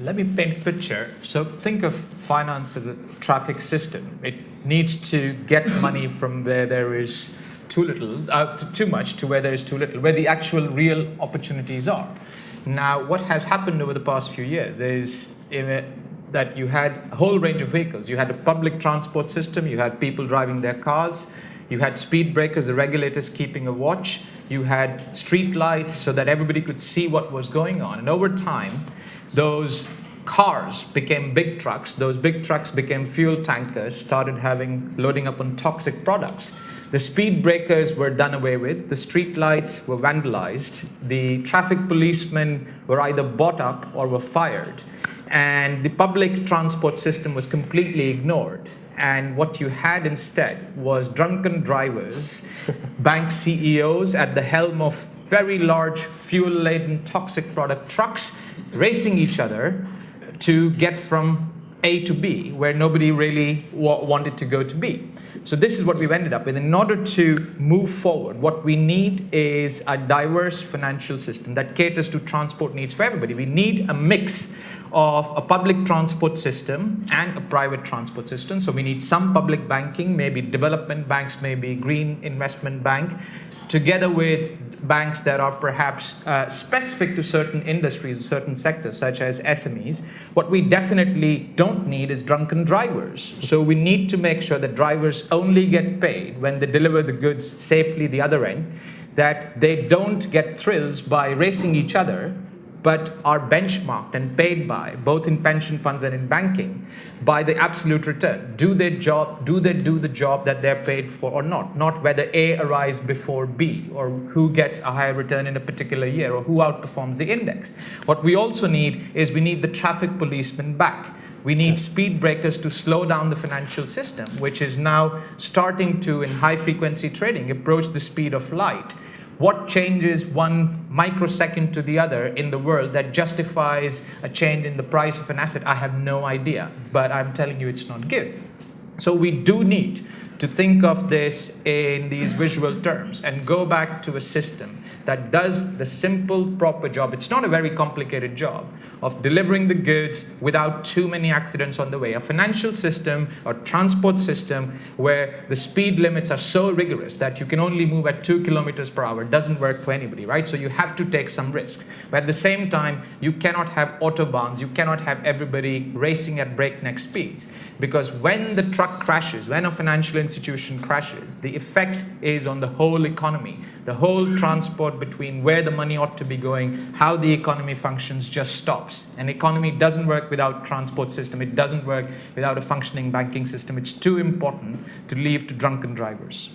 Let me paint a picture. So think of finance as a traffic system. It needs to get money from where there is too much to where there is too little, where the actual real opportunities are. Now, what has happened over the past few years is that you had a whole range of vehicles. You had a public transport system, you had people driving their cars, you had speed breakers, the regulators keeping a watch, you had street lights so that everybody could see what was going on. And over time, those cars became big trucks, those big trucks became fuel tankers, started loading up on toxic products. The speed breakers were done away with, the street lights were vandalized, the traffic policemen were either bought up or were fired, and the public transport system was completely ignored. And what you had instead was drunken drivers, bank CEOs at the helm of very large fuel-laden toxic product trucks racing each other to get from A to B, where nobody really wanted to go to B. So this is what we've ended up with. In order to move forward, what we need is a diverse financial system that caters to transport needs for everybody. We need a mix of a public transport system and a private transport system. So we need some public banking, maybe development banks, maybe green investment bank, together with banks that are perhaps specific to certain industries, certain sectors, such as SMEs. What we definitely don't need is drunken drivers. So we need to make sure that drivers only get paid when they deliver the goods safely the other end, that they don't get thrills by racing each other, but are benchmarked and paid by, both in pension funds and in banking, by the absolute return. Do they do the job that they're paid for or not? Not whether A arrives before B, or who gets a higher return in a particular year, or who outperforms the index. What we also need is we need the traffic policemen back. We need speed breakers to slow down the financial system, which is now starting to, in high frequency trading, approach the speed of light. What changes one microsecond to the other in the world that justifies a change in the price of an asset? I have no idea, but I'm telling you it's not good. So we do need to think of this in these visual terms and go back to a system that does the simple, proper job. It's not a very complicated job of delivering the goods without too many accidents on the way. A financial system or transport system where the speed limits are so rigorous that you can only move at 2 kilometers per hour doesn't work for anybody, right? So you have to take some risks. But at the same time, you cannot have autobahns, you cannot have everybody racing at breakneck speeds. Because when the truck crashes, when a financial institution crashes, the effect is on the whole economy. The whole transport between where the money ought to be going, how the economy functions, just stops. An economy doesn't work without transport system. It doesn't work without a functioning banking system. It's too important to leave to drunken drivers.